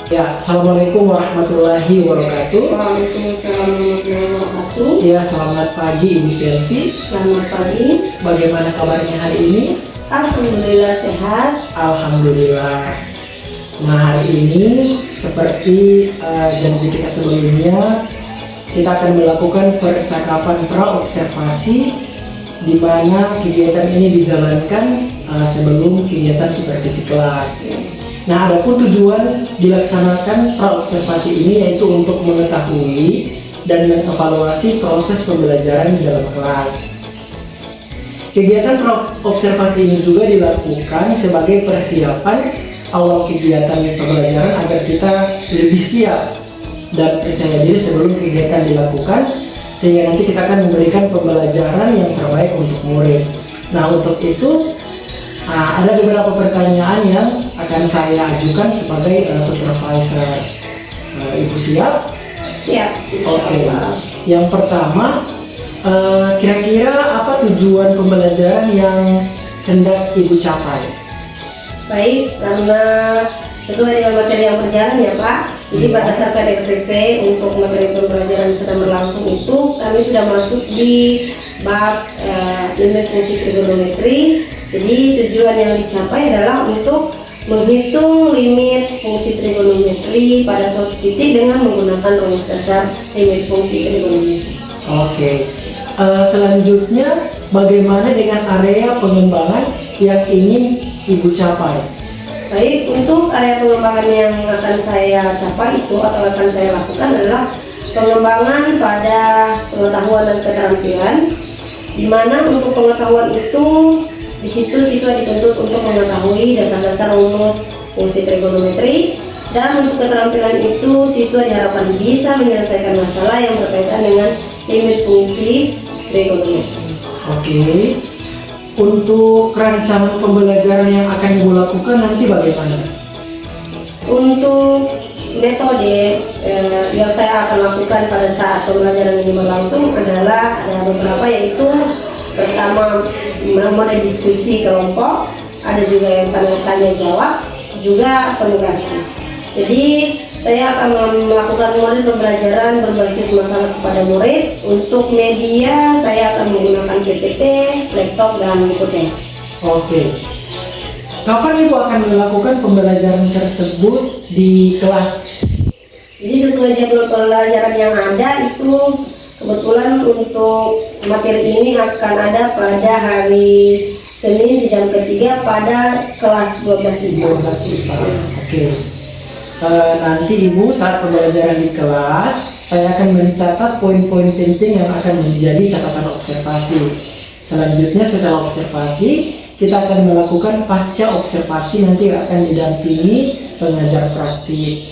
Ya, Assalamualaikum warahmatullahi wabarakatuh. Waalaikumsalam warahmatullahi wabarakatuh. Ya, selamat pagi Ibu Selvi. Selamat pagi. Bagaimana kabarnya hari ini? Alhamdulillah sehat. Alhamdulillah. Nah, hari ini seperti janji kita sebelumnya, kita akan melakukan percakapan pra-observasi di mana kegiatan ini dijalankan sebelum kegiatan supervisi kelas. Nah, adapun tujuan dilaksanakan pra-observasi ini yaitu untuk mengetahui dan mengevaluasi proses pembelajaran di dalam kelas. Kegiatan pra-observasi ini juga dilakukan sebagai persiapan awal kegiatan pembelajaran agar kita lebih siap dan percaya diri sebelum kegiatan dilakukan, sehingga nanti kita akan memberikan pembelajaran yang terbaik untuk murid. Nah, untuk itu ada beberapa pertanyaan yang akan saya ajukan sebagai supervisor. Ibu siap? Siap. Oke. Yang pertama, kira-kira apa tujuan pembelajaran yang hendak Ibu capai? Baik, karena sesuai dengan materi yang berjalan ya Pak. Jadi berdasarkan RPP untuk materi pembelajaran yang sedang berlangsung itu kami sudah masuk di bab limit fungsi trigonometri. Jadi tujuan yang dicapai adalah untuk menghitung limit fungsi trigonometri pada suatu titik dengan menggunakan rumus dasar limit fungsi trigonometri. Oke. Selanjutnya, bagaimana dengan area pengembangan yang ingin Ibu capai? Baik, untuk area pengembangan yang akan saya capai itu atau akan saya lakukan adalah pengembangan pada pengetahuan dan keterampilan, di mana untuk pengetahuan itu di situ siswa dituntut untuk mengetahui dasar-dasar rumus fungsi trigonometri, dan untuk keterampilan itu siswa diharapkan bisa menyelesaikan masalah yang berkaitan dengan limit fungsi trigonometri. Oke. Untuk rancangan pembelajaran yang akan Ibu lakukan nanti bagaimana? Untuk metode yang saya akan lakukan pada saat pembelajaran ini berlangsung adalah ada beberapa, yaitu pertama model diskusi kelompok, ada juga yang tanya jawab, juga penugasan. Jadi saya akan melakukan model pembelajaran berbasis masalah kepada murid. Untuk media saya akan menggunakan PPT, laptop, dan buku teks. Oke. Kapan Ibu akan melakukan pembelajaran tersebut di kelas? Jadi sesuai jadwal pembelajaran yang ada itu, kebetulan untuk materi ini akan ada pada hari Senin di jam ketiga pada kelas 12 IPA. Oke. Nanti Ibu saat pembelajaran di kelas, saya akan mencatat poin-poin penting yang akan menjadi catatan observasi. Selanjutnya setelah observasi, kita akan melakukan pasca observasi, nanti akan didampingi pengajar praktik.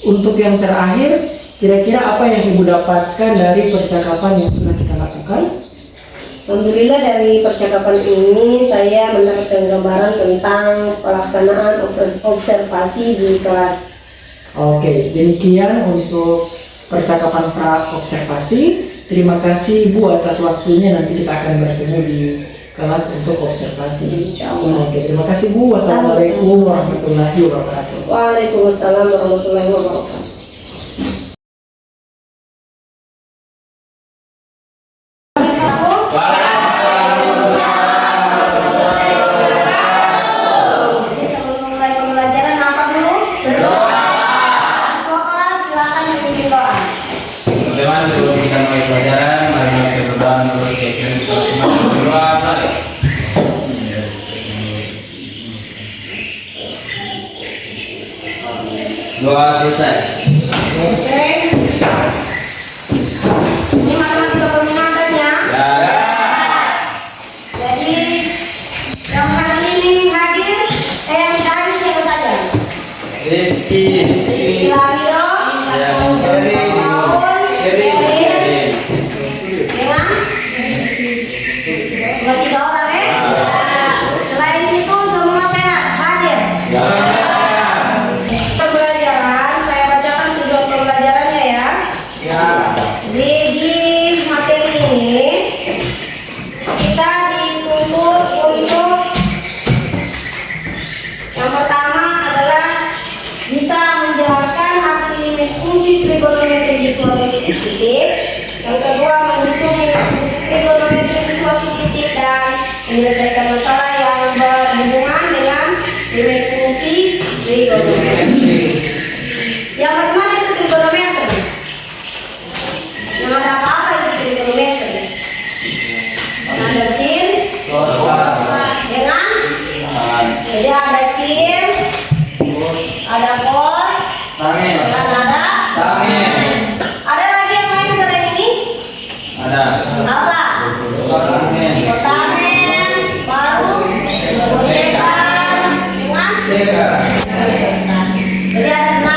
Untuk yang terakhir, kira-kira apa yang Ibu dapatkan dari percakapan yang sudah kita lakukan? Alhamdulillah dari percakapan ini saya mendapatkan gambaran tentang pelaksanaan observasi di kelas. Oke, demikian untuk percakapan pra-observasi. Terima kasih Bu atas waktunya, nanti kita akan bertemu di kelas untuk observasi. Insyaallah. Oke, terima kasih Bu. Wassalamualaikum warahmatullahi wabarakatuh. Waalaikumsalam warahmatullahi wabarakatuh. Bagaimana sebelum kita mulai pelajaran, mari kita berdoa menurut keyakinan kita masing-masing. Berdoa, mari. Doa selesai. Ini matematika peminatnya. Ya. Jadi yang hari ini hadir, yang tadi siapa saja? Rizky. Ilario, Dengan tiga orang ya. Selain itu semua sehat hadir. Pembelajaran saya bacakan tujuan pembelajarannya ya. Di materi ini kita dituntut untuk yang pertama adalah bisa menjelaskan trigonometri di suatu titik. Yang kedua, menghitung fungsi trigonometri di suatu titik dan menyelesaikan masalah yang berhubungan dengan limit fungsi trigonometri. Yang bagaimana itu trigonometri? Yang ada apa itu trigonometri? Ada sin dengan, jadi ada sin, ada cos, dan ada lagi yang lain selain ini? Apa? Kotamen, baru, kosekan, dengan jadi ada 6.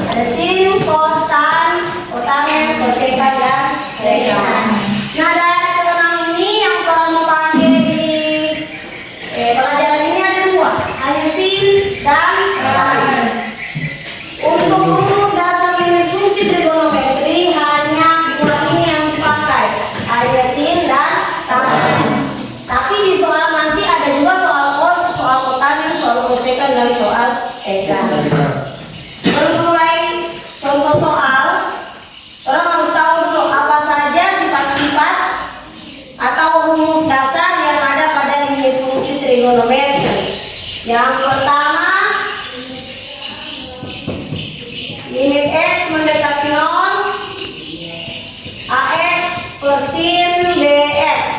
Ada sin, cos, tan, kotamen, kosekan, dan sekan. Nah, dari ke-6 ini yang kamu pakai di pelajaran ini ada 2, hanya sin dan tan. Untuk rumus dasar limit fungsi trigonometri hanya 2 ini yang dipakai, hanya sin dan tan. Tapi di soal nanti ada juga soal cos, soal kotamen, soal kosekan, dan soal sekan. Kalau mulai contoh soal, orang harus tahu dulu apa saja sifat-sifat atau rumus dasar yang ada pada limit fungsi trigonometri. Yang pertama, limit x mendekati 0, ax per sin bx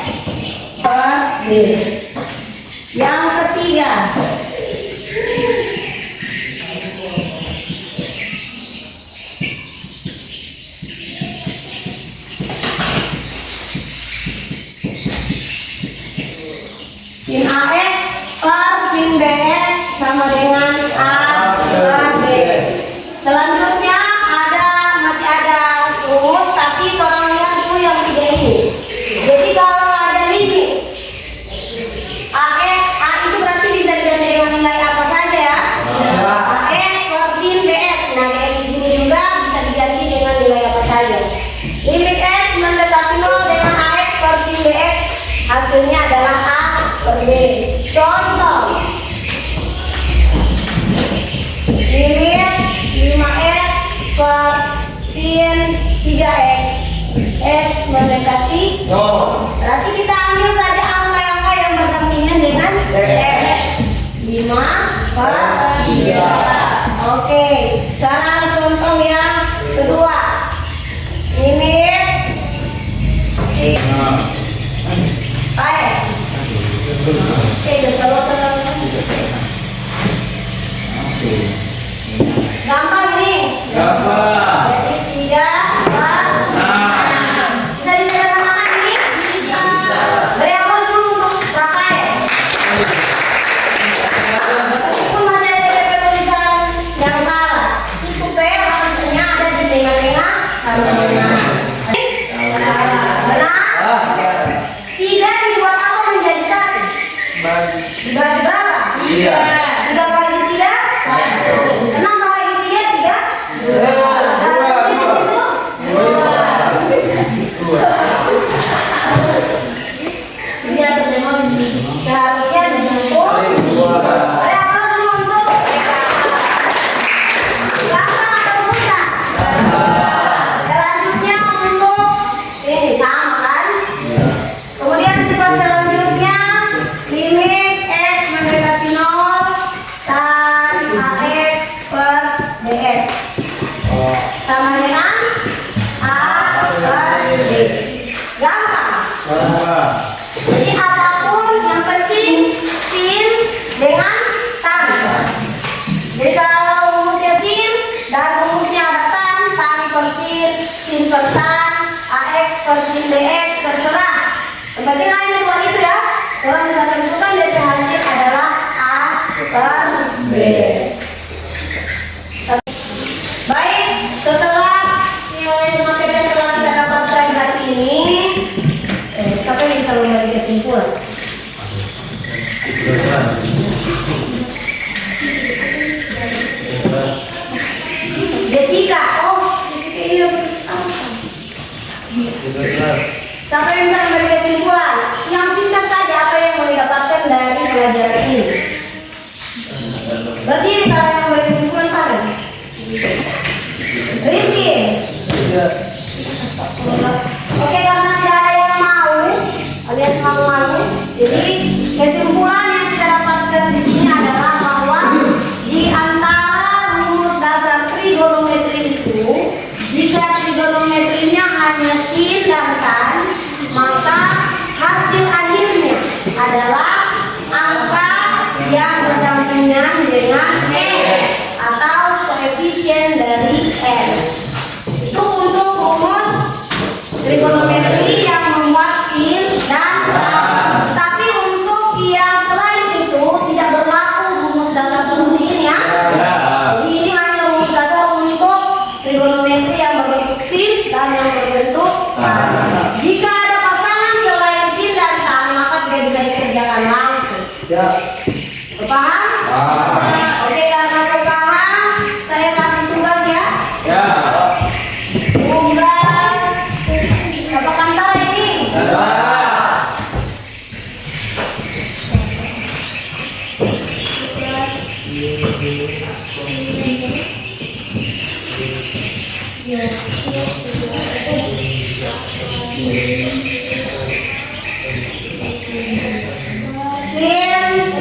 per b. Yang ketiga, sin ax per sin bx sama dengan a per b. Selanjutnya masih ada rumus, tapi orang lihat dulu yang 3 ini. Jadi kalau ada limit ax, a itu berarti bisa diganti dengan nilai apa saja ya? Ax per sin bx. Nah, bx di sini juga bisa diganti dengan nilai apa saja. Limit x mendekati 0 dengan ax per sin bx, hasilnya adalah a per b. Contoh, limit 5x per sin 3x, x mendekati 0. Berarti kita ambil saja angka-angka yang berdampingan dengan x. 5 per 3. Oke, sekarang contoh yang kedua. Limit sin baik. Oke, selesai. Gampang ini. Jadi 3 per 6. Bisa disederhanakan ini? Bisa. Beri aplaus dulu untuk Rafael. Meskipun masih ada tulisan yang salah, itu P harusnya ada di tengah-tengah sama dengan. Benar? 3 dibuat apa menjadi 1? Dibagi berapa? 3 bagi 3? 1. 6 bagi 3? 3. Seharusnya disitu. Ada apa dulu untuk gampang atau susah? Selanjutnya untuk ini sama kan? Kemudian sifat selanjutnya limit x mendekati 0 tan ax per bx sama dengan a per b. Gampang. Jadi apapun yang penting sin dengan tan. Jadi kalau rumusnya sin dan rumusnya ada tan per sin per tan, ax per sin bx terserah. Yang penting hanya 2 itu ya. Orang bisa tentukan dari hasil adalah a per b. Baik, setelah materi yang telah kita dapatkan hari ini, siapa yang bisa memberi kesimpulan? Jessica, Jessica ini siapa yang bisa memberi kesimpulan? Yang singkat saja apa yang mau didapatkan dari pelajaran ini. Berdiri kalau yang memberi kesimpulan kalian. Rizky. Ya. Oke, karena tidak ada yang mau alias malu-malu, jadi kesimpulan yang kita dapatkan di sini adalah bahwa di antara rumus dasar trigonometri itu, jika trigonometrinya hanya sin dan tan, maka hasil akhirnya adalah angka yang berdampingan dengan x atau koefisien dari x. Itu untuk rumus trigonometri yang memuat sin dan tan. Tapi untuk yang selain itu tidak berlaku rumus dasar seperti ini ya. Jadi ini hanya rumus dasar untuk trigonometri yang berbentuk sin dan yang berbentuk tan. Jika ada pasangan selain sin dan tan, maka tidak bisa dikerjakan langsung. Ya. Paham? Oke, karena sekarang saya kasih tugas ya. Ya. Tugas apa kantor ini?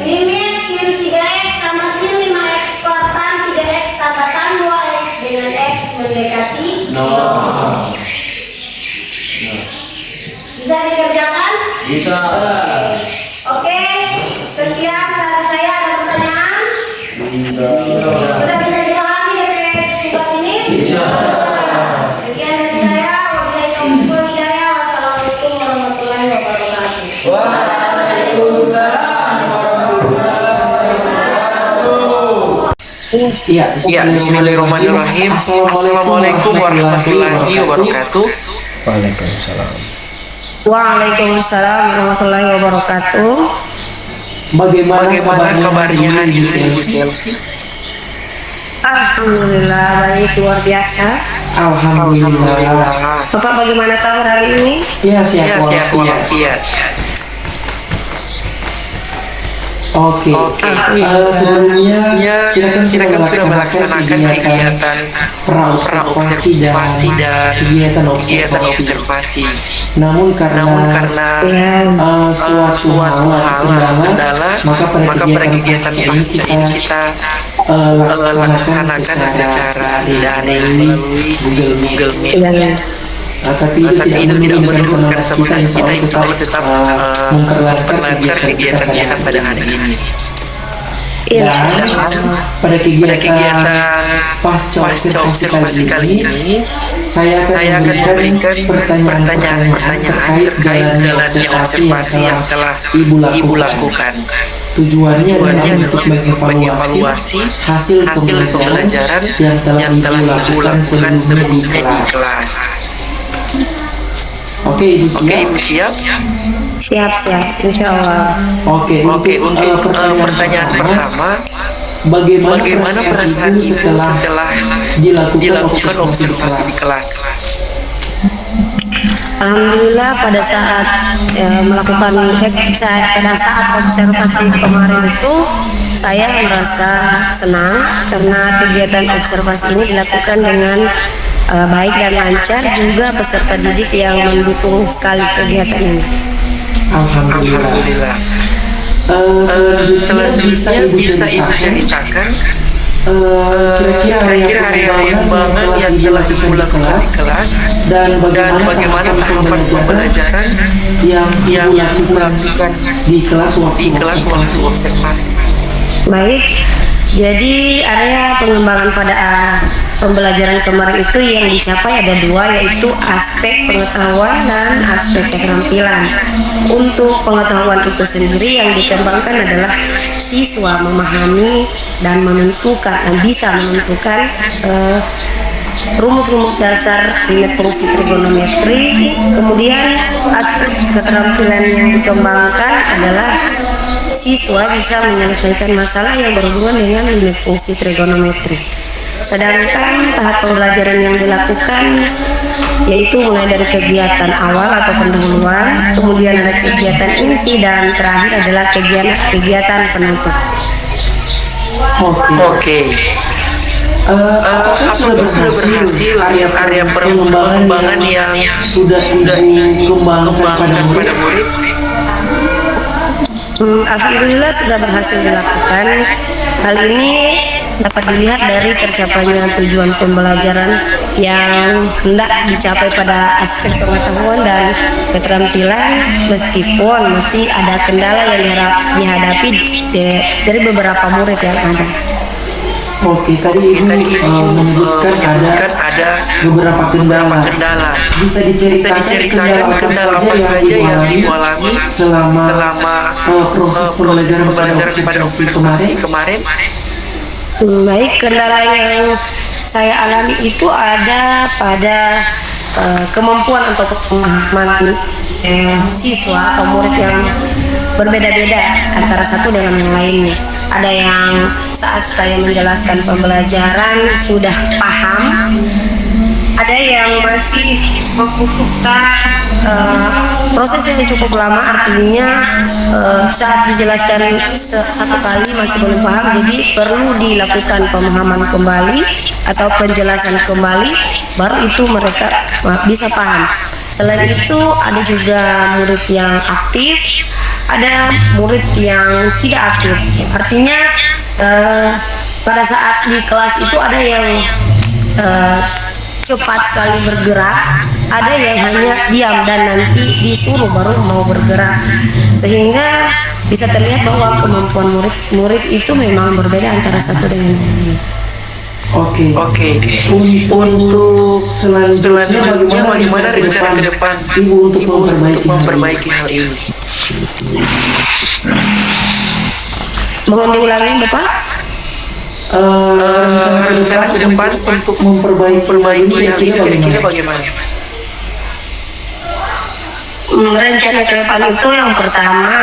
Limit sin 3x sama sin 5x per tan 3x tambah tan 2x dengan x mendekati 0. Bisa dikerjakan? Bisa. Oke, sekian dari saya. Ada pertanyaan? Sudah bisa dipahami dari tugas ini? Bisa. Sekian dari saya. Wabillahi taufiq wal hidayah. Wassalamualaikum warahmatullahi wabarakatuh. Waalaikumsalam warahmatullahi wabarakatuh. Iya, Bismillahirrahmanirrahim. Assalamualaikum warahmatullahi wabarakatuh. Waalaikumsalam. Waalaikumsalam warahmatullahi wabarakatuh. Bagaimana kabarnya hari ini, Bu Selsi? Alhamdulillah baik, luar biasa. Alhamdulillah. Bapak bagaimana kabar hari ini? Ya, Ya, siap siap walafiat. walafiat. Oke. Sebelumnya kita kan sudah melaksanakan kegiatan praobservasi dan kegiatan kegiatan observasi. observasi. Namun karena suatu hal kendala, maka pada kegiatan pasca ini kita laksanakan secara daring melalui Google Meet. Tapi itu tidak menurunkan semangat kita, insya Allah tetap memperlancar kegiatan kita pada hari ini. Dan pada kegiatan pasca observasi kali ini, saya akan memberikan pertanyaan-pertanyaan terkait jalannya observasi yang telah Ibu lakukan. Tujuannya adalah untuk mengevaluasi hasil pembelajaran yang telah Ibu lakukan sebelumnya di kelas. Oke, Ibu siap? Siap, insya Allah. Oke, untuk pertanyaan pertama, bagaimana perasaan Ibu setelah dilakukan observasi di kelas? Alhamdulillah pada saat pada saat observasi kemarin itu saya merasa senang karena kegiatan observasi ini dilakukan dengan baik dan lancar, juga peserta didik yang mendukung sekali kegiatan ini. Alhamdulillah. Selanjutnya bisa Ibu ceritakan kira-kira area pengembangan yang telah Ibu lakukan di kelas dan bagaimana tahapan pembelajaran yang Ibu lakukan di kelas waktu observasi. Baik, jadi area pengembangan pada pembelajaran kemarin itu yang dicapai ada dua, yaitu aspek pengetahuan dan aspek keterampilan. Untuk pengetahuan itu sendiri yang dikembangkan adalah siswa memahami dan bisa menentukan rumus-rumus dasar limit fungsi trigonometri. Kemudian aspek keterampilan yang dikembangkan adalah siswa bisa menyelesaikan masalah yang berhubungan dengan limit fungsi trigonometri. Sedangkan tahap pembelajaran yang dilakukan yaitu mulai dari kegiatan awal atau pendahuluan, kemudian ada kegiatan inti, dan terakhir adalah kegiatan penutup. Oke. apakah sudah berhasil area pengembangan yang sudah Ibu kembangkan pada murid? Alhamdulillah sudah berhasil dilakukan. Hal ini dapat dilihat dari tercapainya tujuan pembelajaran yang hendak dicapai pada aspek pengetahuan dan keterampilan, meskipun masih ada kendala yang dihadapi dari beberapa murid yang ada. Oke, tadi Ibu menyebutkan ada beberapa kendala. Bisa diceritakan kendala apa saja yang Ibu alami selama proses pembelajaran pada observasi kemarin? Baik, kendala yang saya alami itu ada pada kemampuan atau pemahaman siswa atau murid yang berbeda-beda antara satu dengan yang lainnya. Ada yang saat saya menjelaskan pembelajaran sudah paham, ada yang masih membutuhkan proses yang cukup lama, artinya saat dijelaskan satu kali masih belum paham, jadi perlu dilakukan pemahaman kembali atau penjelasan kembali, baru itu mereka bisa paham. Selain itu ada juga murid yang aktif, ada murid yang tidak aktif. Artinya pada saat di kelas itu ada yang cepat sekali bergerak, ada yang hanya diam dan nanti disuruh baru mau bergerak, sehingga bisa terlihat bahwa kemampuan murid itu memang berbeda antara satu dengan yang lain. Oke. Untuk selanjutnya bagaimana rencana ke depan Ibu untuk memperbaiki hal ini? Mohon diulangi, Bapak. Rencana ke depan untuk memperbaiki hal ini kira-kira bagaimana? Rencana ke depan itu yang pertama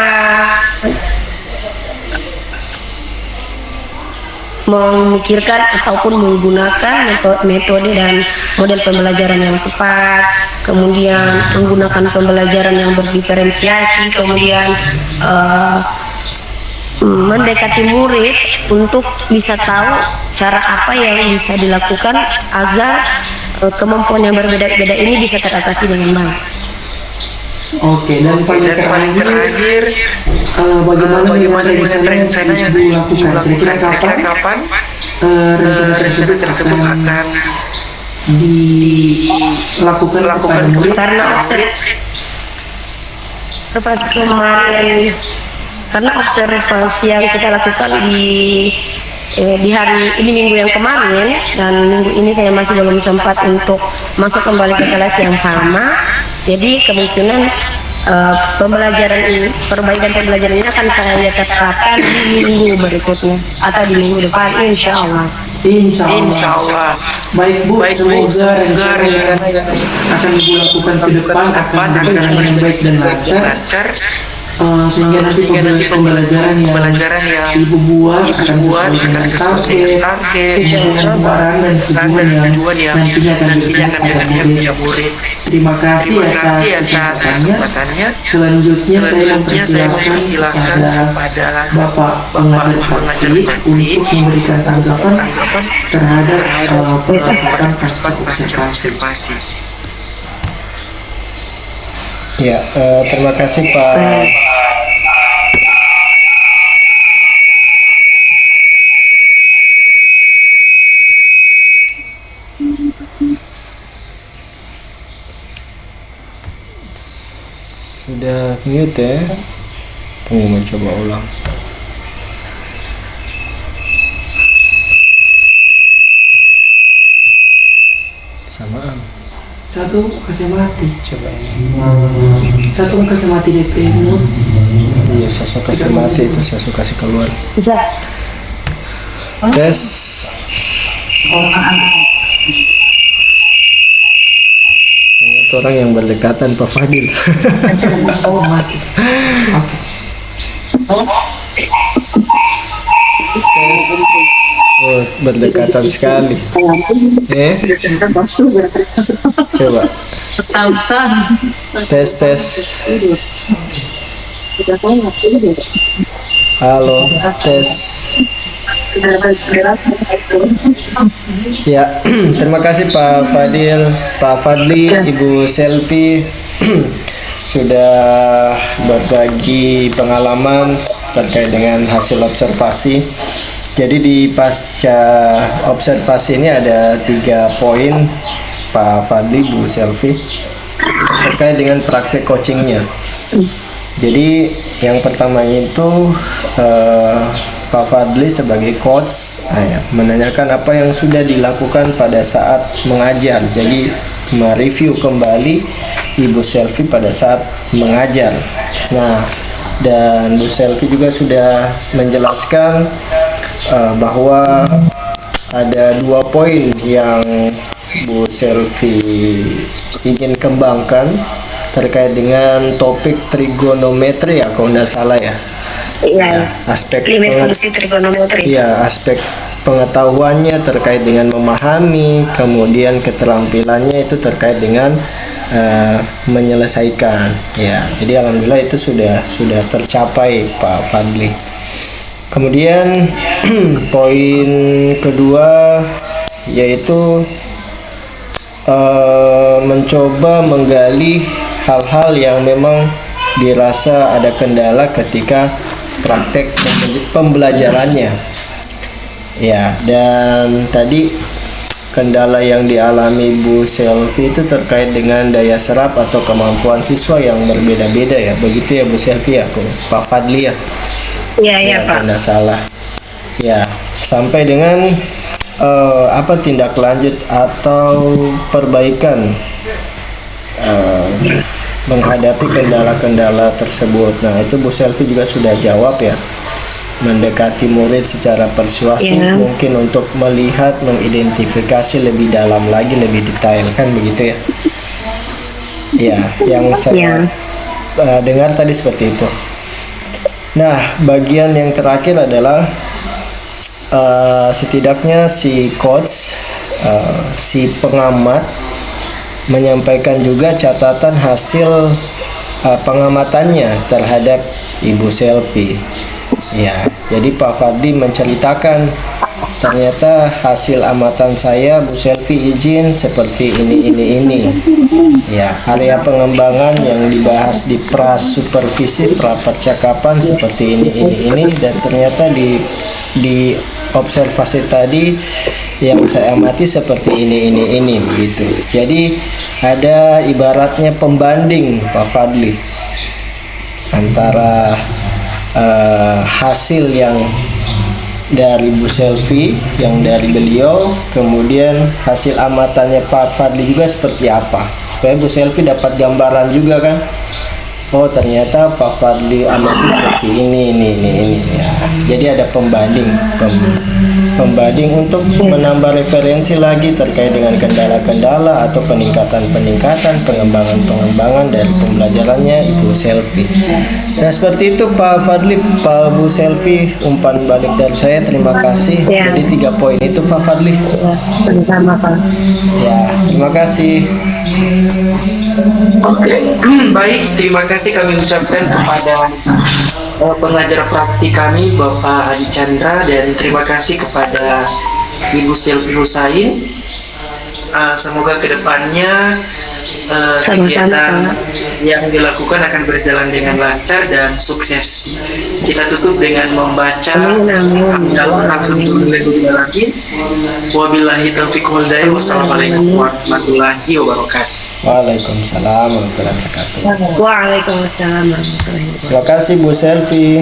memikirkan ataupun menggunakan metode dan model pembelajaran yang tepat, kemudian menggunakan pembelajaran yang berdiferensiasi, kemudian mendekati murid untuk bisa tahu cara apa yang bisa dilakukan agar kemampuan yang berbeda-beda ini bisa teratasi dengan baik. Oke, dan paling terakhir bagaimana rencana yang dilakukan? Kira-kira kapan rencana tersebut akan dilakukan kepada murid? Karena observasi yang kita lakukan di hari ini, minggu yang kemarin dan minggu ini saya masih belum sempat untuk masuk kembali ke kelas yang sama. Jadi kemungkinan perbaikan pembelajaran ini akan saya terapkan di minggu berikutnya atau di minggu depan, insya Allah. Insya Allah. Baik Bu, semoga rencana yang akan Ibu lakukan ke depan akan berjalan dengan baik dan lancar. Sehingga nanti pembelajaran yang Ibu buat akan sesuai dengan target, pembuaran dan tujuan yang nantinya akan diberikan kepada murid. Terima kasih atas kesempatannya. Selanjutnya saya mempersilahkan pada Bapak pengajar praktik untuk memberikan tanggapan terhadap pelaksanaan pasca observasi. Ya, terima kasih Pak. Sudah mute ya? Tunggu mencoba ulang. Samaan. Satu kasih mati. Coba ini. Satu kasih mati DP mood. Iya, satu kasih mati itu satu kasih keluar. Bisa. Tes. Ternyata orang yang berdekatan Pak Fadil. Mati. Tes. Oh, berdekatan sekali. Coba. Tes. Halo, tes. Ya, terima kasih Pak Fadil, Pak Fadli, Ibu Selvi sudah berbagi pengalaman terkait dengan hasil observasi. Jadi di pasca observasi ini ada 3 poin Pak Fadli, Bu Selvi terkait dengan praktek coachingnya. Jadi yang pertama itu Pak Fadli sebagai coach menanyakan apa yang sudah dilakukan pada saat mengajar. Jadi mereview kembali Ibu Selvi pada saat mengajar. Nah, dan Bu Selvi juga sudah menjelaskan bahwa ada 2 poin yang Bu Selvi ingin kembangkan terkait dengan topik trigonometri ya, kalau tidak salah ya. Iya. Aspek Limit fungsi trigonometri. Iya, aspek pengetahuannya terkait dengan memahami, kemudian keterampilannya itu terkait dengan menyelesaikan. Ya, jadi alhamdulillah itu sudah tercapai Pak Fadli. Kemudian poin kedua yaitu mencoba menggali hal-hal yang memang dirasa ada kendala ketika praktek pembelajarannya. Ya, dan tadi kendala yang dialami Bu Selvi itu terkait dengan daya serap atau kemampuan siswa yang berbeda-beda ya. Begitu ya Bu Selvi ya, Pak Fadli ya. Iya, Pak. Tidak salah. Ya, sampai dengan apa tindak lanjut atau perbaikan menghadapi kendala-kendala tersebut. Nah, itu Bu Selvi juga sudah jawab ya. Mendekati murid secara persuasif, mungkin untuk melihat, mengidentifikasi lebih dalam lagi, lebih detail, kan begitu ya. Ya, yang saya dengar tadi seperti itu. Nah, bagian yang terakhir adalah setidaknya si coach, si pengamat menyampaikan juga catatan hasil pengamatannya terhadap Ibu Selvi. Ya, jadi Pak Fadli menceritakan ternyata hasil amatan saya Bu Selvi izin seperti ini. Ya, area pengembangan yang dibahas di supervisi percakapan seperti ini dan ternyata di observasi tadi yang saya amati seperti ini begitu. Jadi ada ibaratnya pembanding Pak Fadli antara hasil yang dari Bu Selvi, yang dari beliau, kemudian hasil amatannya Pak Fadli juga seperti apa, supaya Bu Selvi dapat gambaran juga kan. Oh, ternyata Pak Fadli amati seperti ini ya. Jadi ada pembanding untuk menambah referensi lagi terkait dengan kendala-kendala atau peningkatan pengembangan dari pembelajarannya Ibu Selvi. Nah, seperti itu Pak Fadli, Pak Bu Selvi, umpan balik dari saya, terima kasih. Jadi 3 poin itu Pak Fadli. Sama-sama, Pak. Ya, terima kasih. Oke, baik, terima kasih kami ucapkan kepada pengajar praktik kami Bapak Adi Chandra, dan terima kasih kepada Ibu Selvi Husain. Semoga kedepannya kegiatan yang dilakukan akan berjalan dengan lancar dan sukses. Kita tutup dengan membaca Alhamdulillahirobbilalamin. Wabillahi taufiq wal hidayah. Wassalamualaikum warahmatullahi wabarakatuh. Waalaikumsalam warahmatullahi wabarakatuh. Waalaikumsalam warahmatullahi wabarakatuh. Terima kasih Bu Selvi.